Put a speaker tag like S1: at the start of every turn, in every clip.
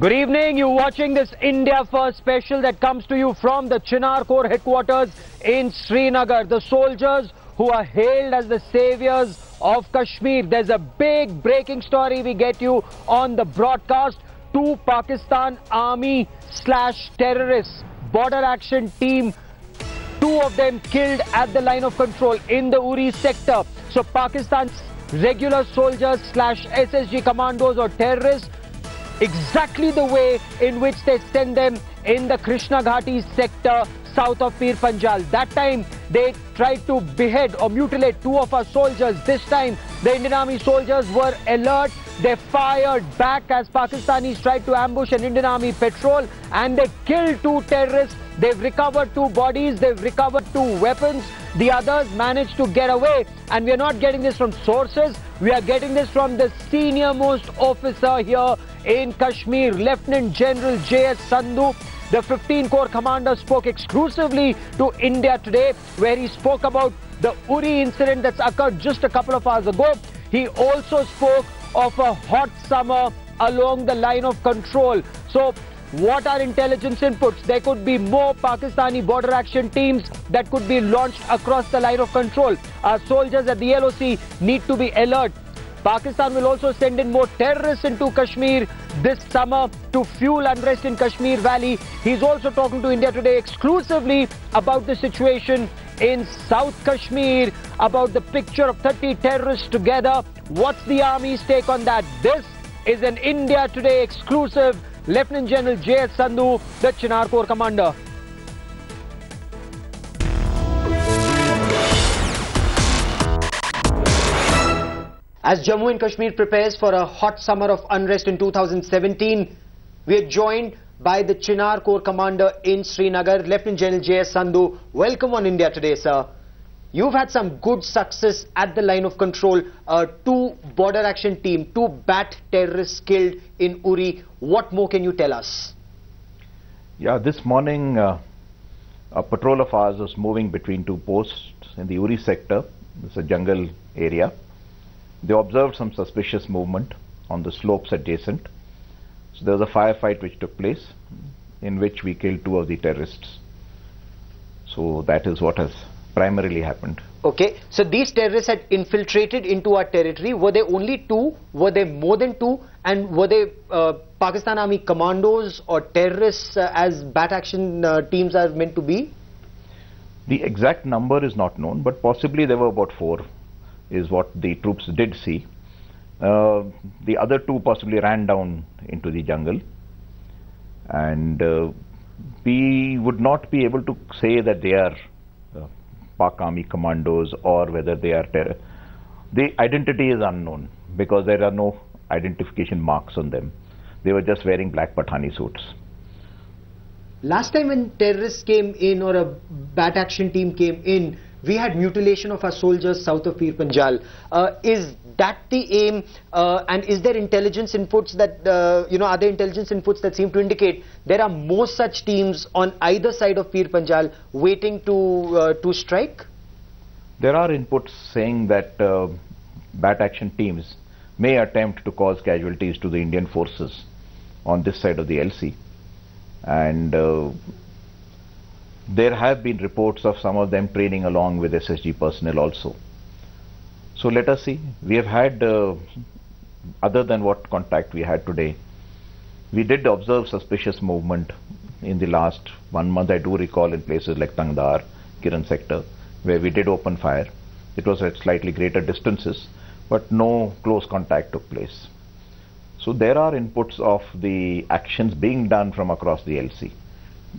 S1: Good evening. You're watching this India First special that comes to you from the Chinar Corps headquarters in Srinagar. The soldiers who are hailed as the saviors of Kashmir. There's a big breaking story we get you on the broadcast. Two Pakistan Army/terrorists, border action team, two of them killed at the line of control in the Uri sector. So Pakistan's regular soldiers/SSG commandos or terrorists, exactly the way in which they send them in the Krishna Ghati sector south of Pir Panjal. That time they tried to behead or mutilate two of our soldiers. This time the Indian Army soldiers were alert. They fired back as Pakistanis tried to ambush an Indian Army patrol and they killed two terrorists. They've recovered two bodies, they've recovered two weapons. The others managed to get away, and we are not getting this from sources. We are getting this from the senior most officer here in Kashmir, Lieutenant General JS Sandhu. The 15 Corps commander spoke exclusively to India today, where he spoke about the Uri incident that's occurred just a couple of hours ago. He also spoke of a hot summer along the line of control. So what are intelligence inputs? There could be more Pakistani border action teams that could be launched across the line of control. Our soldiers at the LOC need to be alert. Pakistan will also send in more terrorists into Kashmir this summer to fuel unrest in Kashmir Valley. He's also talking to India today exclusively about the situation in South Kashmir, about the picture of 30 terrorists together. What's the Army's take on that? This is an India Today exclusive. Lieutenant General JS Sandhu, the Chinar Corps commander. As Jammu and Kashmir prepares for a hot summer of unrest in 2017, we are joined by the Chinar Corps commander in Srinagar, Lieutenant General JS Sandhu. Welcome on India Today, sir. You've had some good success at the line of control. Two border action team, two BAT terrorists killed in Uri. What more can you tell us?
S2: Yeah, this morning a patrol of ours was moving between two posts in the Uri sector. It's a jungle area. They observed some suspicious movement on the slopes adjacent. So there was a firefight which took place in which we killed two of the terrorists. So that is what has primarily happened.
S1: Okay, so these terrorists had infiltrated into our territory. Were there only two? Were there more than two? And were they Pakistan Army commandos or terrorists as BAT action teams are meant to be?
S2: The exact number is not known, but possibly there were about four is what the troops did see. The other two possibly ran down into the jungle, and we would not be able to say that they are Pak Army commandos or whether they are terror. The identity is unknown because there are no identification marks on them. They were just wearing black Pathani suits.
S1: Last time when terrorists came in or a BAT action team came in, we had mutilation of our soldiers south of Pir Panjal. Is that the aim? And is there intelligence inputs that, are there intelligence inputs that seem to indicate there are more such teams on either side of Pir Panjal waiting to strike?
S2: There are inputs saying that BAT action teams may attempt to cause casualties to the Indian forces on this side of the LC. And there have been reports of some of them training along with SSG personnel also. So let us see. We have had, other than what contact we had today, we did observe suspicious movement in the last 1 month. I do recall in places like Tangdar, Kiran sector, where we did open fire. It was at slightly greater distances, but no close contact took place. So there are inputs of the actions being done from across the LC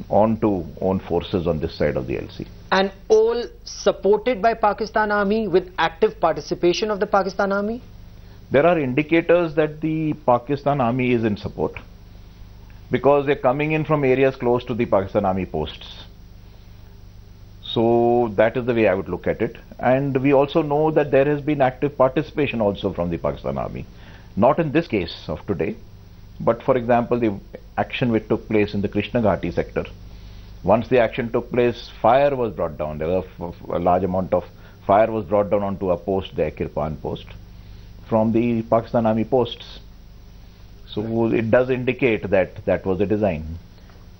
S2: onto own forces on this side of the LC.
S1: And all supported by Pakistan Army with active participation of the Pakistan Army?
S2: There are indicators that the Pakistan Army is in support because they're coming in from areas close to the Pakistan Army posts. So that is the way I would look at it. And we also know that there has been active participation also from the Pakistan Army. Not in this case of today, but for example, the action which took place in the Krishna Ghati sector. Once the action took place, fire was brought down. There was a large amount of fire was brought down onto a post there, Kirpan post, from the Pakistan Army posts. So it does indicate that that was the design.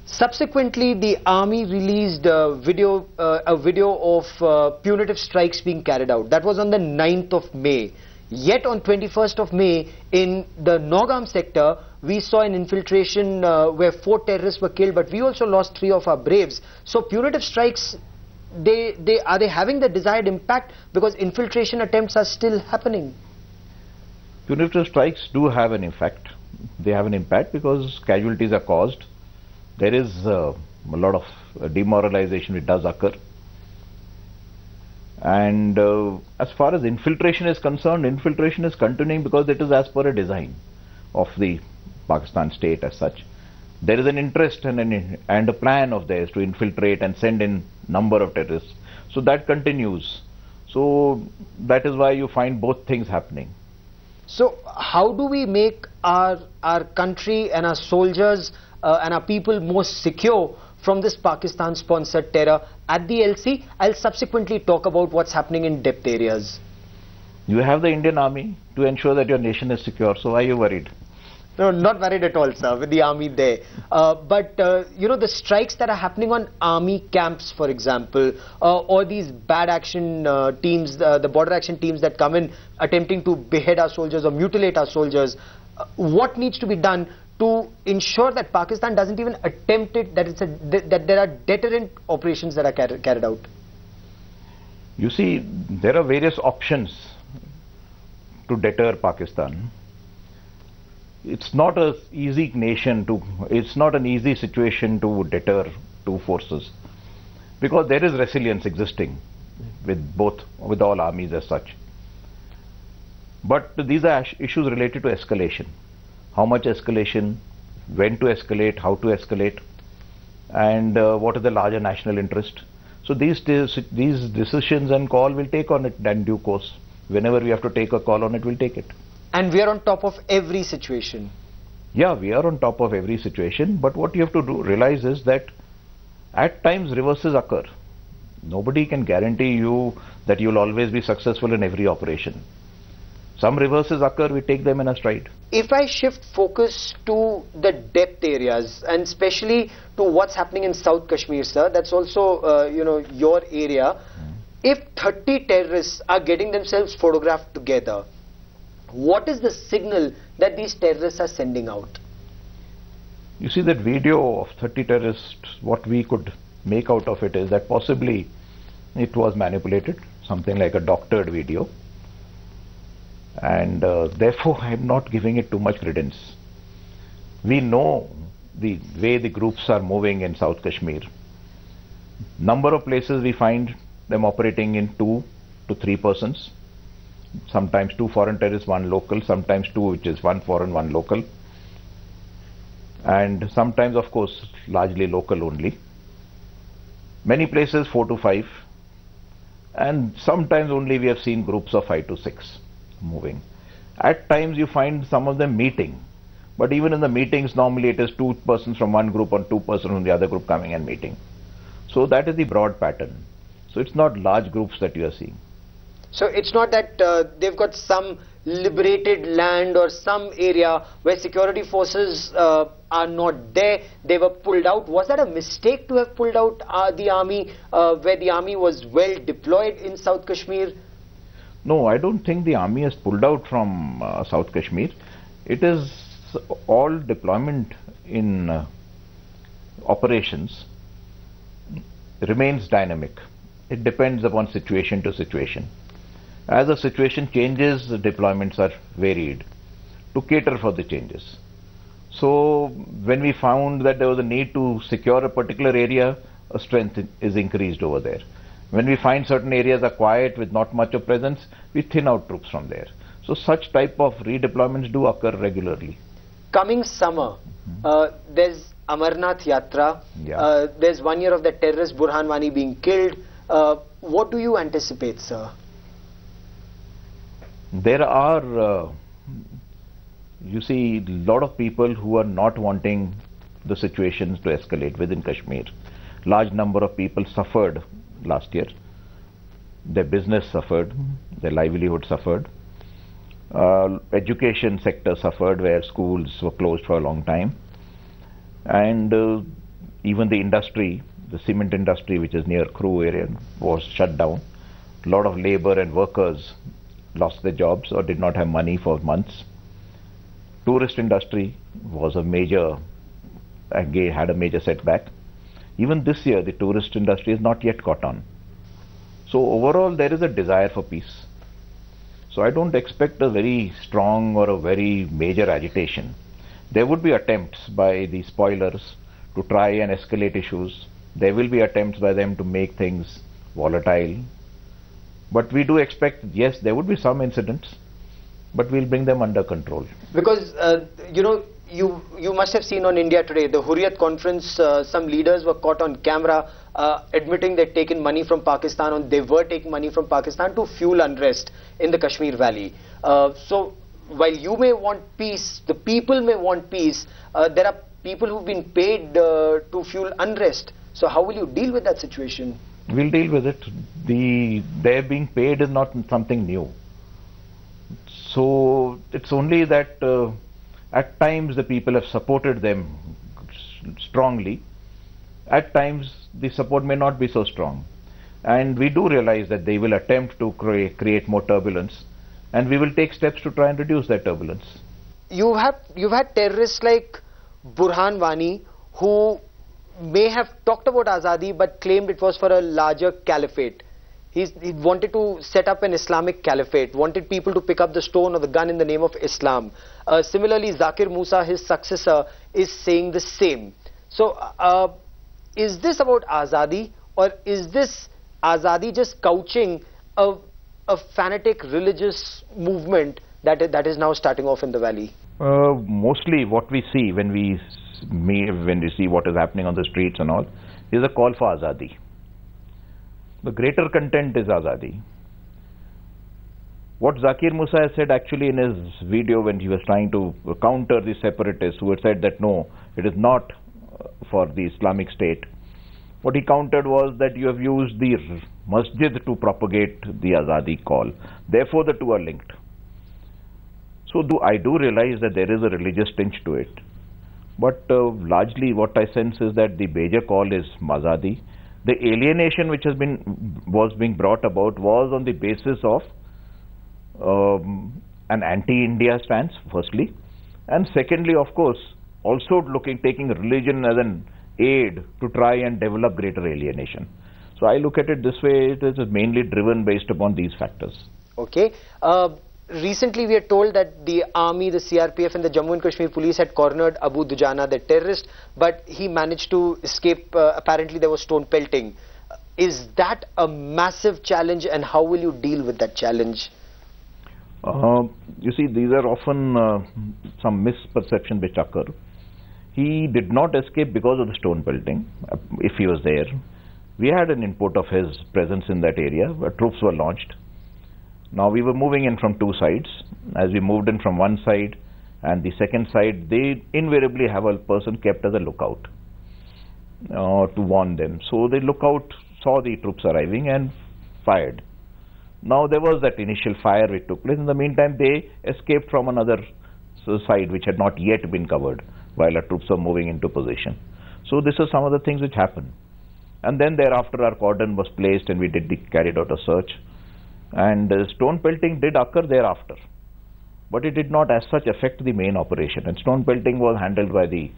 S1: Subsequently, the army released a video of punitive strikes being carried out. That was on the 9th of May. Yet on 21st of May, in the Nogam sector, we saw an infiltration where 4 terrorists were killed, but we also lost 3 of our braves. So punitive strikes, are they having the desired impact, because infiltration attempts are still happening?
S2: Punitive strikes do have an effect. They have an impact because casualties are caused. There is a lot of demoralization which does occur. And as far as infiltration is concerned, infiltration is continuing because it is as per a design of the Pakistan state as such. There is an interest and a plan of theirs to infiltrate and send in number of terrorists. So that continues. So that is why you find both things happening.
S1: So how do we make our country and our soldiers and our people more secure from this Pakistan-sponsored terror at the LC? I'll subsequently talk about what's happening in depth areas.
S2: You have the Indian Army to ensure that your nation is secure. So why are you worried?
S1: No, not worried at all, sir, with the army there. But you know, the strikes that are happening on army camps, for example, or these bad action teams, the border action teams that come in attempting to behead our soldiers or mutilate our soldiers, what needs to be done to ensure that Pakistan doesn't even attempt it, that there are deterrent operations that are carried out?
S2: You see, there are various options to deter Pakistan. It's not an easy it's not an easy situation to deter two forces, because there is resilience existing with all armies as such. But these are issues related to escalation. How much escalation, when to escalate, how to escalate, and what is the larger national interest. So these decisions and call will take on it in due course. Whenever we have to take a call on it, we'll take it.
S1: And we are on top of every situation.
S2: Yeah, we are on top of every situation, but what you have to realize is that at times reverses occur. Nobody can guarantee you that you will always be successful in every operation. Some reverses occur, we take them in a stride.
S1: If I shift focus to the depth areas, and especially to what's happening in South Kashmir, sir, that's also you know, your area. If 30 terrorists are getting themselves photographed together, what is the signal that these terrorists are sending out?
S2: You see, that video of 30 terrorists, what we could make out of it is that possibly it was manipulated, something like a doctored video. And therefore I am not giving it too much credence. We know the way the groups are moving in South Kashmir. Number of places we find them operating in 2 to 3 persons. Sometimes 2 foreign terrorists, 1 local, sometimes 2 which is 1 foreign, 1 local. And sometimes, of course, largely local only. Many places 4 to 5. And sometimes only we have seen groups of 5 to 6 moving. At times you find some of them meeting. But even in the meetings, normally it is 2 persons from one group and 2 persons from the other group coming and meeting. So that is the broad pattern. So it's not large groups that you are seeing.
S1: So it's not that they've got some liberated land or some area where security forces are not there, they were pulled out. Was that a mistake to have pulled out the army where the army was well deployed in South Kashmir?
S2: No, I don't think the army has pulled out from South Kashmir. It is all deployment in operations remains dynamic. It depends upon situation to situation. As the situation changes, the deployments are varied to cater for the changes. So when we found that there was a need to secure a particular area, a strength is increased over there. When we find certain areas are quiet with not much of presence, we thin out troops from there. So such type of redeployments do occur regularly.
S1: Coming summer, there's Amarnath Yatra, there's 1 year of the terrorist Burhan Wani being killed. What do you anticipate, sir?
S2: There are, you see, a lot of people who are not wanting the situations to escalate within Kashmir. Large number of people suffered last year. Their business suffered, their livelihood suffered. Education sector suffered where schools were closed for a long time. And even the industry, the cement industry, which is near Crew area, was shut down. A lot of labor and workers lost their jobs or did not have money for months. Tourist industry was a major, again, had a major setback. Even this year, the tourist industry is not yet caught on. So overall, there is a desire for peace. So I don't expect a very strong or a very major agitation. There would be attempts by the spoilers to try and escalate issues. There will be attempts by them to make things volatile. But we do expect, yes, there would be some incidents, but we'll bring them under control.
S1: Because, you must have seen on India Today, the Hurriyat conference, some leaders were caught on camera admitting they'd taken money from Pakistan, and they were taking money from Pakistan to fuel unrest in the Kashmir Valley. So while you may want peace, the people may want peace, there are people who've been paid to fuel unrest. So how will you deal with that situation?
S2: We'll deal with it. Their being paid is not something new. So it's only that at times the people have supported them strongly. At times the support may not be so strong. And we do realize that they will attempt to create more turbulence, and we will take steps to try and reduce that turbulence.
S1: You've had terrorists like Burhan Wani who may have talked about Azadi but claimed it was for a larger caliphate. He wanted to set up an Islamic caliphate, wanted people to pick up the stone or the gun in the name of Islam. Similarly, Zakir Musa, his successor, is saying the same. So, is this about Azadi, or is this Azadi just couching a fanatic religious movement that is now starting off in the valley?
S2: Mostly what we see when we see what is happening on the streets and all is a call for Azadi. The greater content is Azadi. What Zakir Musa has said actually in his video when he was trying to counter the separatists who had said that no, it is not for the Islamic State. What he countered was that you have used the masjid to propagate the Azadi call. Therefore the two are linked. So I do realize that there is a religious tinge to it. But largely what I sense is that the major call is Azadi. The alienation which was being brought about was on the basis of an anti-India stance, firstly, and secondly, of course, also taking religion as an aid to try and develop greater alienation. So I look at it this way: it is mainly driven based upon these factors.
S1: Okay. Recently, we are told that the army, the CRPF and the Jammu and Kashmir police had cornered Abu Dujana, the terrorist, but he managed to escape. Apparently, there was stone pelting. Is that a massive challenge, and how will you deal with that challenge?
S2: You see, these are often some misperceptions which occur. He did not escape because of the stone pelting, if he was there. We had an input of his presence in that area where troops were launched. Now we were moving in from two sides. As we moved in from one side and the second side, they invariably have a person kept as a lookout to warn them. So the lookout saw the troops arriving and fired. Now there was that initial fire which took place. In the meantime, they escaped from another side which had not yet been covered while our troops were moving into position. So this is some of the things which happened. And then thereafter our cordon was placed and we carried out a search. And stone pelting did occur thereafter, but it did not as such affect the main operation. And stone pelting was handled by the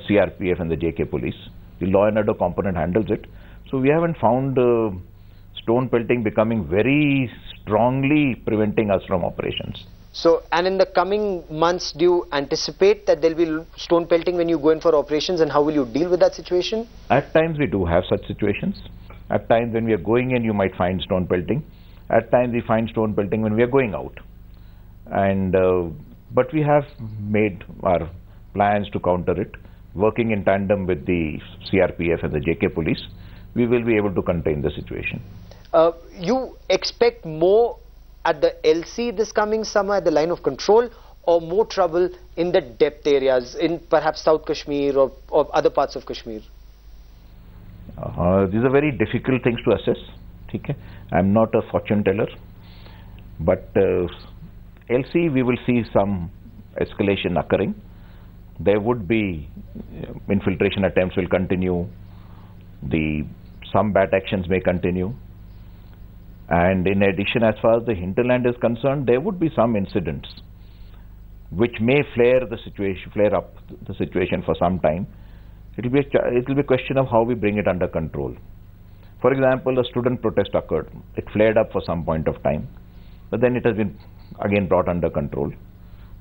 S2: CRPF and the JK police. The law and order component handles it. So we haven't found stone pelting becoming very strongly preventing us from operations.
S1: So, and in the coming months, do you anticipate that there will be stone pelting when you go in for operations, and how will you deal with that situation?
S2: At times we do have such situations. At times when we are going in, you might find stone pelting. At times we find stone pelting when we are going out. And but we have made our plans to counter it. Working in tandem with the CRPF and the JK police, we will be able to contain the situation.
S1: You expect more at the LC this coming summer, at the line of control, or more trouble in the depth areas, in perhaps South Kashmir or other parts of Kashmir?
S2: These are very difficult things to assess. Okay? I'm not a fortune teller, but LC, we will see some escalation occurring. There would be infiltration attempts will continue. Some bad actions may continue. And in addition, as far as the hinterland is concerned, there would be some incidents which may flare up the situation for some time. It will be a question of how we bring it under control. For example, a student protest occurred. It flared up for some point of time, but then it has been again brought under control.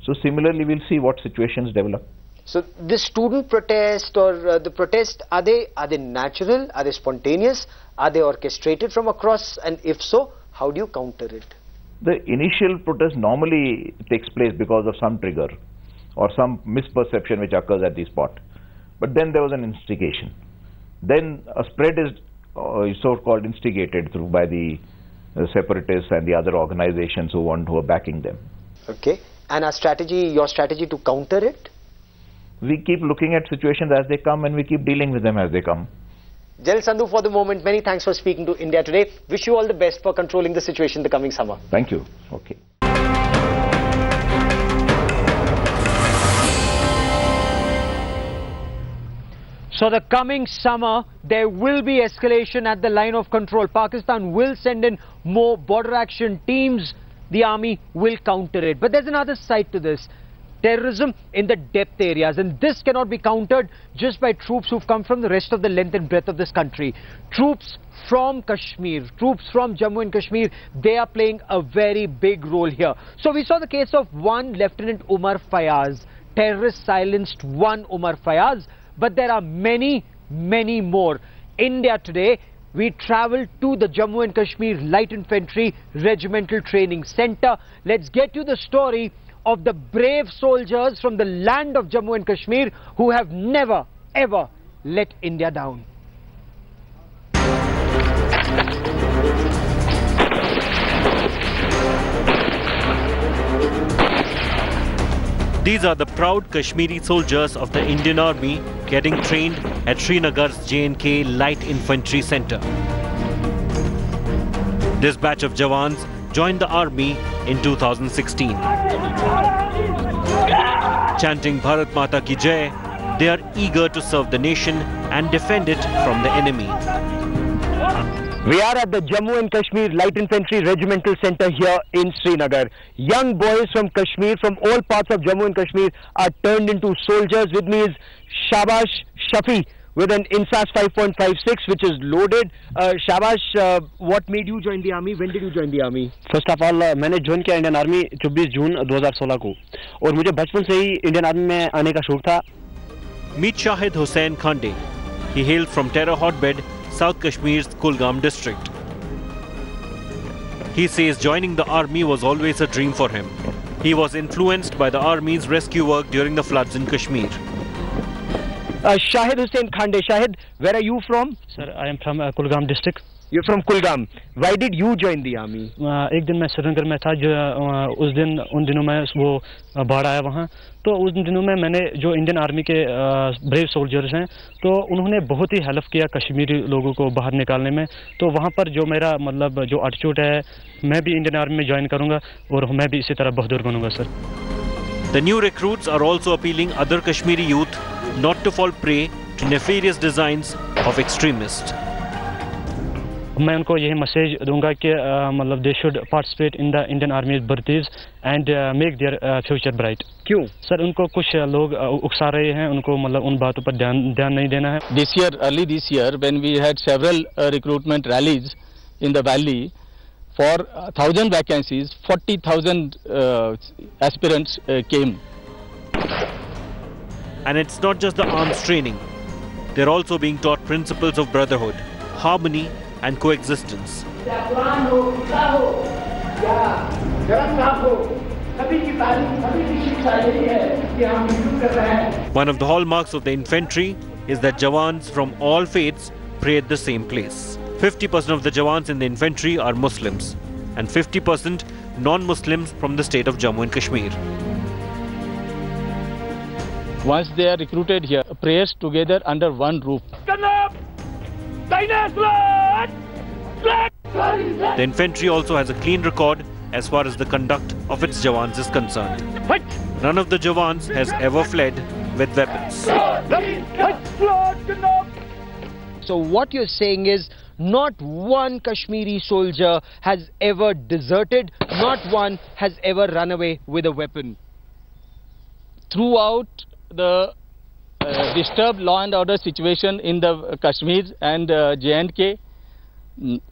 S2: So similarly, we'll see what situations develop.
S1: So this student protest or the protest, are they natural? Are they spontaneous? Are they orchestrated from across? And if so, how do you counter it?
S2: The initial protest normally takes place because of some trigger or some misperception which occurs at the spot. But then there was an instigation. Then a spread is so-called instigated through by the separatists and the other organizations who are backing them.
S1: Okay. And your strategy to counter it?
S2: We keep looking at situations as they come and we keep dealing with them as they come.
S1: General Sandhu, for the moment, many thanks for speaking to India Today. Wish you all the best for controlling the situation the coming summer.
S2: Thank you. Okay.
S1: So the coming summer, there will be escalation at the line of control. Pakistan will send in more border action teams. The army will counter it. But there's another side to this. Terrorism in the depth areas, and this cannot be countered just by troops who've come from the rest of the length and breadth of this country. Troops from Kashmir, troops from Jammu and Kashmir, they are playing a very big role here. So we saw the case of one Lieutenant Umar Fayaz. Terrorists silenced one Umar Fayaz, but there are many, many more. India Today, we travelled to the Jammu and Kashmir Light Infantry Regimental Training Centre. Let's get you the story of the brave soldiers from the land of Jammu and Kashmir who have never, ever let India down.
S3: These are the proud Kashmiri soldiers of the Indian Army getting trained at Srinagar's J&K Light Infantry Centre. This batch of Jawans joined the army in 2016. Chanting Bharat Mata Ki Jai, they are eager to serve the nation and defend it from the enemy.
S1: We are at the Jammu and Kashmir Light Infantry Regimental Centre here in Srinagar. Young boys from Kashmir, from all parts of Jammu and Kashmir, are turned into soldiers. With me is Shabash Shafi with an INSAS 5.56 which is loaded. Shabash, what made you join the army? When did you join the army?
S4: First of all, मैंने join किया Indian army 24 जून 2016 को और मुझे बचपन से ही Indian army में आने का शौक था.
S3: Meet Shahid Hussain Khande. He hails from terror hotbed South Kashmir's Kulgam district. He says joining the army was always a dream for him. He was influenced by the army's rescue work during the floods in Kashmir.
S1: Shahid Hussain Khande. Shahid, where are you from?
S4: Sir, I am from Kulgam district.
S1: You're from Kulgam. Why did you join the army?
S4: एक दिन मैं श्रीनगर में था जो उन दिनों में वो बाढ़ आया वहाँ तो उन दिनों में मैंने जो इंडियन आर्मी के ब्रेव सोल्जर्स हैं तो उन्होंने बहुत ही हेल्प किया कश्मीरी लोगों को बाहर निकालने में तो वहाँ पर जो मेरा मतलब जो एटीट्यूड है मैं भी इंडियन आर्मी में ज्वाइन करूँगा और मैं भी इसी तरह बहादुर बनूँगा sir.
S3: The new recruits are also appealing other Kashmiri youth not to fall prey to nefarious designs of extremists.
S4: मैं उनको यही मैसेज दूंगा कि मतलब they should participate in the Indian army भर्तीज and make their future bright.
S1: क्यों
S4: sir उनको कुछ लोग उकसा रहे हैं उनको मतलब उन बातों पर ध्यान नहीं देना है.
S5: Early this year when we had several recruitment rallies in the valley for 1,000 vacancies 40,000 aspirants came.
S3: And it's not just the arms training. They're also being taught principles of brotherhood, harmony and coexistence. One of the hallmarks of the infantry is that Jawans from all faiths pray at the same place. 50% of the Jawans in the infantry are Muslims and 50% non-Muslims from the state of Jammu and Kashmir.
S5: Once they are recruited here, prayers together under one roof.
S3: The infantry also has a clean record as far as the conduct of its Jawans is concerned. None of the Jawans has ever fled with weapons.
S1: So what you're saying is not one Kashmiri soldier has ever deserted, not one has ever run away with a weapon.
S5: Throughout the disturbed law and order situation in the Kashmir and J&K,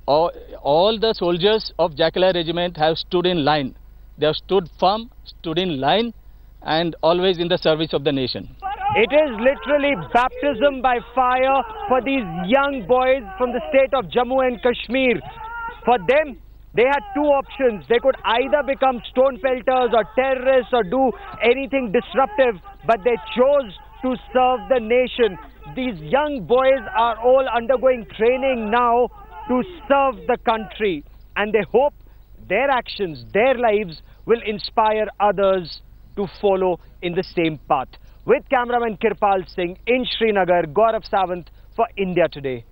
S5: all the soldiers of Jackala regiment have stood in line. They have stood firm, stood in line, and always in the service of the nation.
S1: It is literally baptism by fire for these young boys from the state of Jammu and Kashmir. For them, they had two options. They could either become stone pelters or terrorists or do anything disruptive, but they chose to serve the nation. These young boys are all undergoing training now to serve the country, and they hope their actions, their lives will inspire others to follow in the same path. With cameraman Kirpal Singh in Srinagar, Gaurav Sawant for India Today.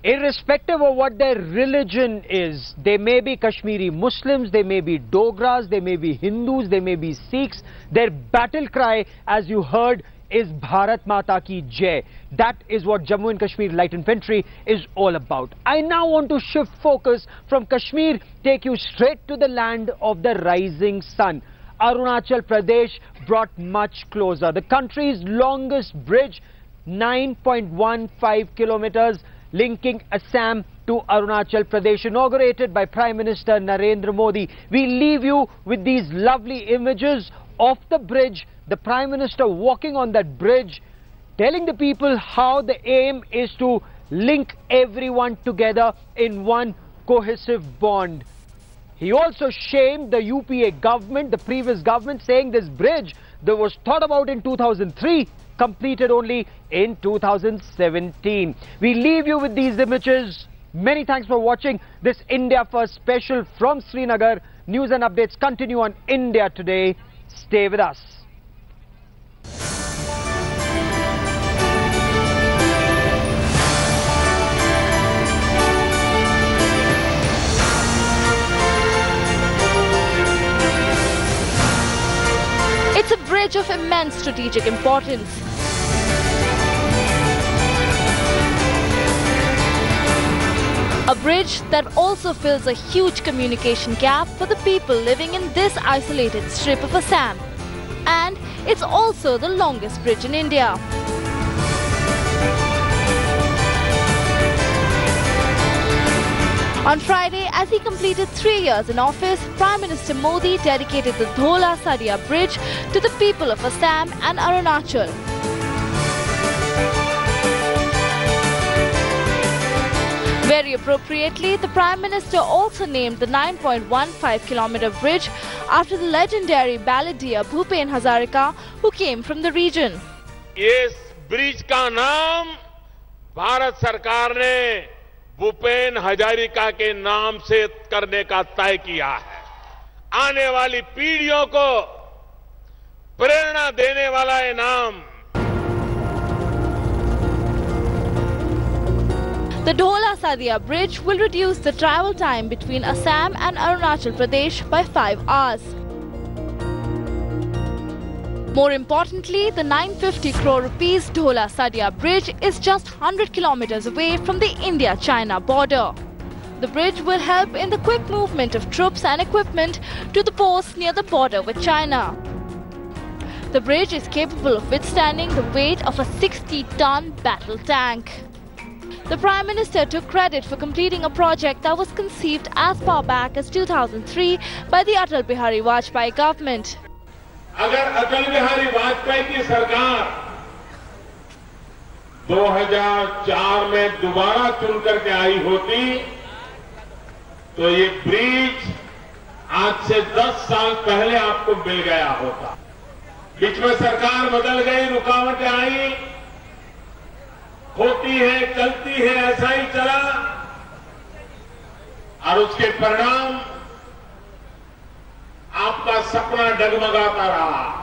S1: Irrespective of what their religion is, they may be Kashmiri Muslims, they may be Dogras, they may be Hindus, they may be Sikhs. Their battle cry, as you heard, is Bharat Mata Ki Jai. That is what Jammu and Kashmir Light Infantry is all about. I now want to shift focus from Kashmir, take you straight to the land of the rising sun. Arunachal Pradesh brought much closer. The country's longest bridge, 9.15 kilometers, linking Assam to Arunachal Pradesh, inaugurated by Prime Minister Narendra Modi. We leave you with these lovely images of the bridge, the Prime Minister walking on that bridge, telling the people how the aim is to link everyone together in one cohesive bond. He also shamed the UPA government, the previous government, saying this bridge that was thought about in 2003, completed only in 2017. We leave you with these images. Many thanks for watching this India First special from Srinagar. News and updates continue on India Today. Stay with us.
S6: It's a bridge of immense strategic importance. A bridge that also fills a huge communication gap for the people living in this isolated strip of Assam. And it's also the longest bridge in India. On Friday, as he completed 3 years in office, Prime Minister Modi dedicated the Dhola Sadia Bridge to the people of Assam and Arunachal. Very appropriately, the Prime Minister also named the 9.15-kilometer bridge after the legendary balladeer Bhupen Hazarika, who came from the region.
S7: इस bridge का नाम भारत सरकार ने भूपेन हजारिका के नाम से करने का तय किया है। आने वाली पीढ़ियों को प्रेरणा देने वाला ये नाम।
S6: The Dhola Sadia Bridge will reduce the travel time between Assam and Arunachal Pradesh by 5 hours. More importantly, the 950 crore rupees Dhola Sadia Bridge is just 100 kilometers away from the India-China border. The bridge will help in the quick movement of troops and equipment to the posts near the border with China. The bridge is capable of withstanding the weight of a 60-ton battle tank. The Prime Minister took credit for completing a project that was conceived as far back as 2003 by the Atal Bihari Vajpayee government.
S7: अगर अटल बिहारी वाजपेयी की सरकार 2004 में दोबारा चुन करके आई होती तो ये ब्रिज आज से 10 साल पहले आपको मिल गया होता। बीच में सरकार बदल गई, रुकावटें आई, होती है, चलती है, ऐसा ही चला और उसके परिणाम आपका सपना डगमगाता रहा।